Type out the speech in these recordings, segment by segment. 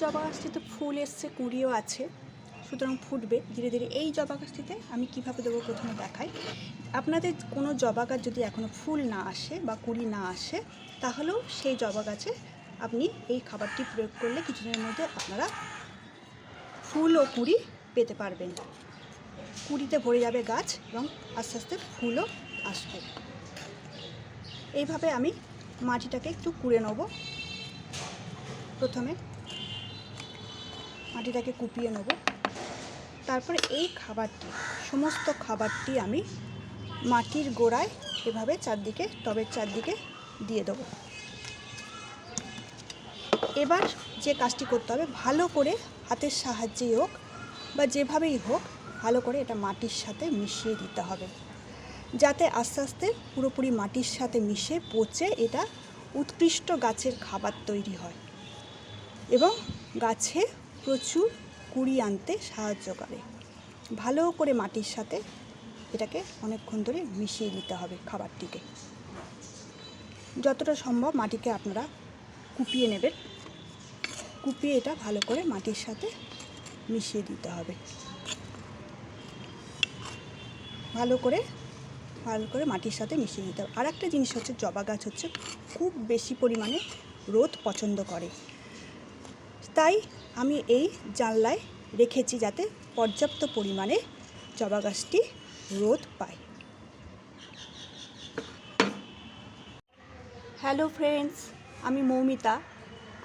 জবা গাছটিতে ফুল এসছে, কুঁড়িও আছে, সুতরাং ফুটবে ধীরে ধীরে। এই জবা গাছটিতে আমি কীভাবে দেবো প্রথমে দেখাই। আপনাদের কোনো জবা গাছ যদি এখনও ফুল না আসে বা কুঁড়ি না আসে, তাহলেও সেই জবা গাছে আপনি এই খাবারটি প্রয়োগ করলে কিছুদিনের মধ্যে আপনারা ফুল ও কুঁড়ি পেতে পারবেন। কুঁড়িতে ভরে যাবে গাছ এবং আস্তে আস্তে ফুলও আসবে। এইভাবে আমি মাটিটাকে একটু কুড়ে নেব। প্রথমে মাটিটাকে কুপিয়ে নেব, তারপরে এই খাবারটি, সমস্ত খাবারটি আমি মাটির গোড়ায় এভাবে চারদিকে, টবের চারদিকে দিয়ে দেবো। এবার যে কাজটি করতে হবে, ভালো করে হাতের সাহায্যেই হোক বা যেভাবেই হোক ভালো করে এটা মাটির সাথে মিশিয়ে দিতে হবে, যাতে আস্তে আস্তে পুরোপুরি মাটির সাথে মিশে পচে এটা উৎকৃষ্ট গাছের খাবার তৈরি হয় এবং গাছে প্রচুর কুঁড়ি আনতে সাহায্য করে। ভালো করে মাটির সাথে এটাকে অনেকক্ষণ ধরে মিশিয়ে দিতে হবে। খাবারটিকে যতটা সম্ভব মাটিকে আপনারা কুপিয়ে নেবেন, কুপিয়ে এটা ভালো করে মাটির সাথে মিশিয়ে দিতে হবে। ভালো করে মাটির সাথে মিশিয়ে দিতে হবে। আর একটা জিনিস হচ্ছে, জবা গাছ হচ্ছে খুব বেশি পরিমাণে রোদ পছন্দ করে, তাই আমি এই জানলায় রেখেছি যাতে পর্যাপ্ত পরিমাণে জবা গাছটি রোদ পায়। হ্যালো ফ্রেন্ডস, আমি মৌমিতা।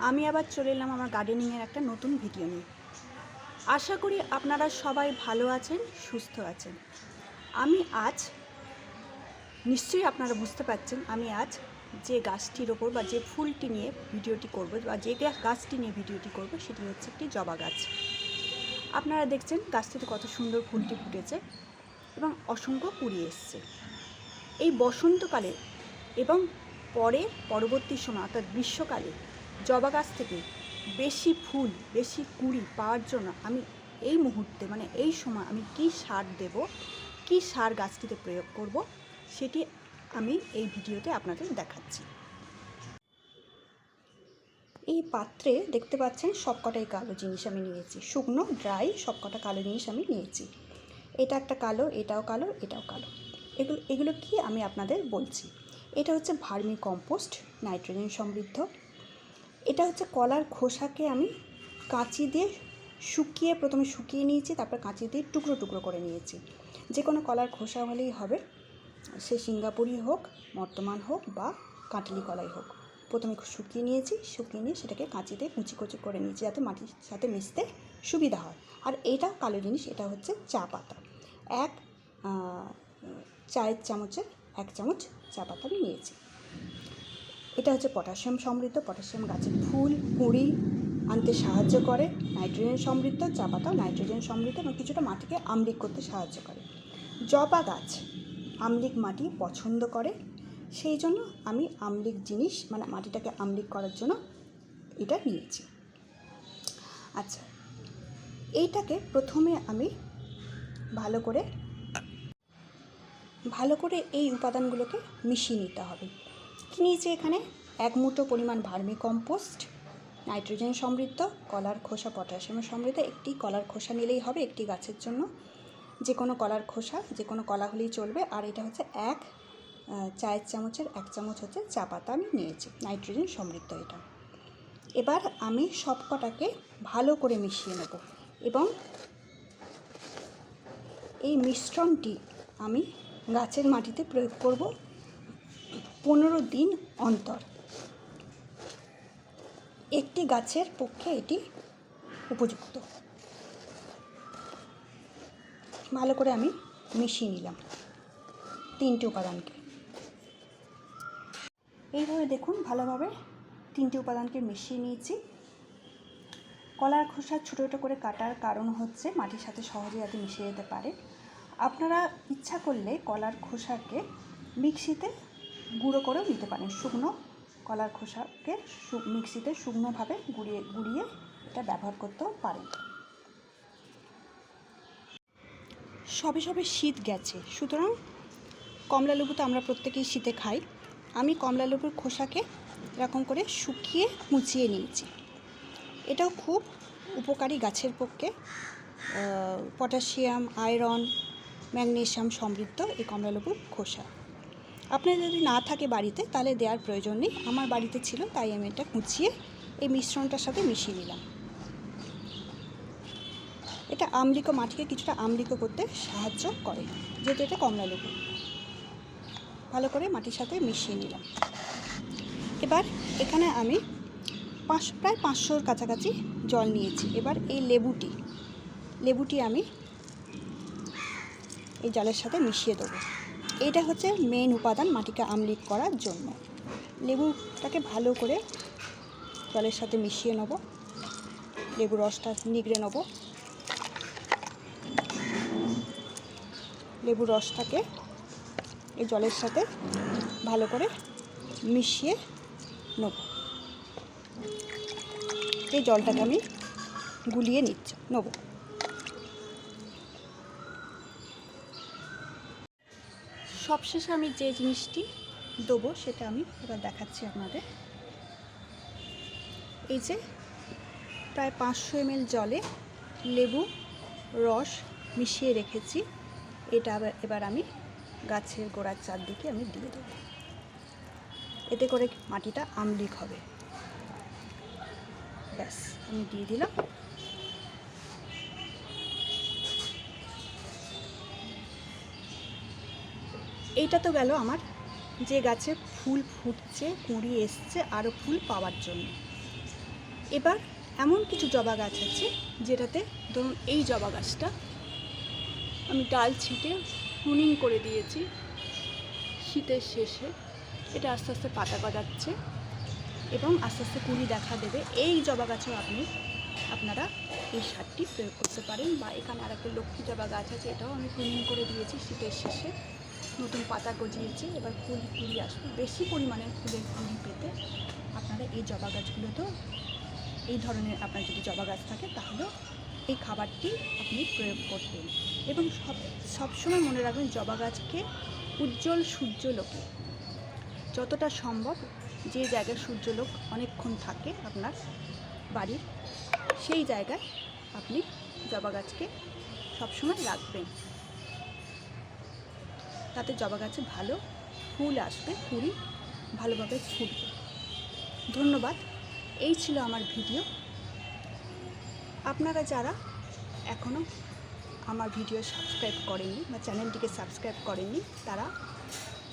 আমি আবার চলে এলাম আমার গার্ডেনিংয়ের একটা নতুন ভিডিও নিয়ে। আশা করি আপনারা সবাই ভালো আছেন, সুস্থ আছেন। আমি আজ, নিশ্চয়ই আপনারা বুঝতে পারছেন, আমি আজ যে গাছটির ওপর বা যে ফুলটি নিয়ে ভিডিওটি করব বা যে গাছটি নিয়ে ভিডিওটি করব সেটি হচ্ছে একটি জবা গাছ। আপনারা দেখছেন গাছটিতে কত সুন্দর ফুলটি ফুটেছে এবং অসংখ্য কুঁড়ি এসছে। এই বসন্তকালে এবং পরবর্তী সময় অর্থাৎ গ্রীষ্মকালে জবা গাছ থেকে বেশি ফুল, বেশি কুঁড়ি পাওয়ার জন্য আমি এই মুহূর্তে, মানে এই সময় আমি কী সার দেব, কী সার গাছটিতে প্রয়োগ করব, সেটি আমি এই ভিডিওতে আপনাদের দেখাচ্ছি। এই পাত্রে দেখতে পাচ্ছেন সবকটাই কালো জিনিস আমি নিয়েছি, শুকনো ড্রাই সবকটা কালো জিনিস আমি নিয়েছি। এটা একটা কালো, এটাও কালো, এটাও কালো। এগুলো কি আমি আপনাদের বলছি। এটা হচ্ছে ভার্মি কম্পোস্ট, নাইট্রোজেন সমৃদ্ধ। এটা হচ্ছে কলার খোসাকে আমি কাঁচি দিয়ে প্রথমে শুকিয়ে নিয়েছি, তারপর কাঁচি দিয়ে টুকরো টুকরো করে নিয়েছি। যে কোনো কলার খোসা হলেই হবে, সে সিঙ্গাপুরি হোক, বর্তমান হোক বা কাঁঠালি কলাই হোক। প্রথমে শুকিয়ে নিয়েছি, শুকিয়ে নিয়ে সেটাকে কাঁচিতে কুচি কুচি করে নিয়েছি যাতে মাটির সাথে মিশতে সুবিধা হয়। আর এটা কালো জিনিস, এটা হচ্ছে চা পাতা। চায়ের চামচের 1 চামচ চা পাতা আমি নিয়েছি। এটা হচ্ছে পটাশিয়াম সমৃদ্ধ, পটাশিয়াম গাছের ফুল কুঁড়ি আনতে সাহায্য করে। নাইট্রোজেন সমৃদ্ধ, চা পাতাও নাইট্রোজেন সমৃদ্ধ এবং কিছুটা মাটিকে আম্লিক করতে সাহায্য করে। জবা গাছ আম্লিক মাটি পছন্দ করে, সেই জন্য আমি আম্লিক জিনিস, মানে মাটিটাকে আম্লিক করার জন্য এটা নিয়েছি। আচ্ছা, এইটাকে প্রথমে আমি ভালো করে এই উপাদানগুলোকে মিশিয়ে নিতে হবে। কী নিয়েছি এখানে? 1 মুঠো পরিমাণ ভার্মি কম্পোস্ট, নাইট্রোজেন সমৃদ্ধ, কলার খোসা পটাশিয়াম সমৃদ্ধ। একটি কলার খোসা নিলেই হবে একটি গাছের জন্য, যে কোনো কলার খোসা, যে কোনো কলা হলেই চলবে। আর এটা হচ্ছে 1 চায়ের চামচের 1 চামচ হচ্ছে চা পাতা আমি নিয়েছি, নাইট্রোজেন সমৃদ্ধ এটা। এবার আমি সবকটাকে ভালো করে মিশিয়ে নেব এবং এই মিশ্রণটি আমি গাছের মাটিতে প্রয়োগ করব 15 দিন অন্তর। একটি গাছের পক্ষে এটি উপযুক্ত। ভালো করে আমি মিশিয়ে নিলাম 3টি উপাদানকে। এইভাবে দেখুন, ভালোভাবে 3টি উপাদানকে মিশিয়ে নিয়েছি। কলার খোসা ছোটো ছোটো করে কাটার কারণ হচ্ছে মাটির সাথে সহজে যাতে মিশে যেতে পারে। আপনারা ইচ্ছা করলে কলার খোসাকে মিক্সিতে গুঁড়ো করেও নিতে পারেন। শুকনো কলার খোসাকে মিক্সিতে শুকনোভাবে গুঁড়িয়ে এটা ব্যবহার করতেও পারেন। সবে শীত গেছে, সুতরাং কমলা লেবু তো আমরা প্রত্যেকেই শীতে খাই। আমি কমলা লেবুর খোসাকে এরকম করে শুকিয়ে মুছিয়ে নিয়েছি। এটাও খুব উপকারী গাছের পক্ষে। পটাশিয়াম, আয়রন, ম্যাগনেসিয়াম সমৃদ্ধ এই কমলালেবুর খোসা। আপনার যদি না থাকে বাড়িতে তাহলে দেওয়ার প্রয়োজন নেই। আমার বাড়িতে ছিল, তাই আমি এটা কুচিয়ে এই মিশ্রণটার সাথে মিশিয়ে নিলাম। এটা আম্লিক মাটিকে কিছুটা আম্লিক করতে সাহায্য করে, যেহেতু এটা কমলালেবু। ভালো করে মাটির সাথে মিশিয়ে নিলাম। এবার এখানে আমি প্রায় 500-র কাছাকাছি জল নিয়েছি। এবার এই লেবুটি আমি এই জলের সাথে মিশিয়ে দেবো। এইটা হচ্ছে মেন উপাদান মাটিকে আম্লিক করার জন্য। লেবুটাকে ভালো করে জলের সাথে মিশিয়ে নেব। লেবু রসটা নিগড়ে নেব। লেবু রসটাকে এই জলের সাথে ভালো করে মিশিয়ে নেব। এই জলটাকে আমি গুলিয়ে নেব। সবশেষে আমি যে জিনিসটি দেবো সেটা আমি এবার দেখাচ্ছি আপনাদের। এই যে প্রায় 500 ml জলে লেবু রস মিশিয়ে রেখেছি, এটা এবার আমি গাছের গোড়ার চারদিকে আমি দিয়ে দেবো। এতে করে মাটিটা আম্লিক হবে। ব্যাস, আমি দিয়ে দিলাম। এইটা তো গেল আমার যে গাছে ফুল ফুটছে, কুঁড়ি এসছে, আরও ফুল পাওয়ার জন্য। এবার এমন কিছু জবা গাছ আছে যেটাতে, ধরুন এই জবা গাছটা আমি ডাল ছিটে প্রুনিং করে দিয়েছি শীতের শেষে। এটা আস্তে আস্তে পাতা গজাচ্ছে এবং আস্তে আস্তে কুঁড়ি দেখা দেবে। এই জবা গাছেও আপনারা এই সারটি প্রয়োগ করতে পারেন। বা এখানে আরেকটা লক্ষ্মী জবা গাছ আছে, এটাও আমি প্রুনিং করে দিয়েছি শীতের শেষে। নতুন পাতা গজিয়েছে, এবার ফুল কুঁড়ি আসবে। বেশি পরিমাণে ফুলের কুঁড়ি পেতে আপনারা এই জবা গাছগুলোতেও, এই ধরনের আপনার যদি জবা গাছ থাকে তাহলেও এই খাবারটি আপনি প্রয়োগ করবেন। এবং সবসময় মনে রাখবেন, জবা গাছকে উজ্জ্বল সূর্যলোকে, যতটা সম্ভব যে জায়গায় সূর্যলোক অনেকক্ষণ থাকে আপনার বাড়ির, সেই জায়গায় আপনি জবা গাছকে সবসময় রাখবেন। তাতে জবা গাছে ভালো ফুল আসবে, কুঁড়ি ভালোভাবে ফুটবে। ধন্যবাদ। এই ছিল আমার ভিডিও। আপনারা যারা এখনও আমার ভিডিও সাবস্ক্রাইব করেননি বা চ্যানেলটিকে সাবস্ক্রাইব করেননি, তারা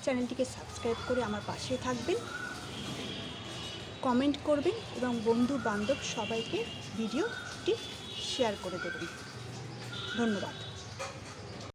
চ্যানেলটিকে সাবস্ক্রাইব করে আমার পাশে থাকবেন, কমেন্ট করবেন এবং বন্ধু বান্ধব সবাইকে ভিডিওটি শেয়ার করে দেবেন। ধন্যবাদ।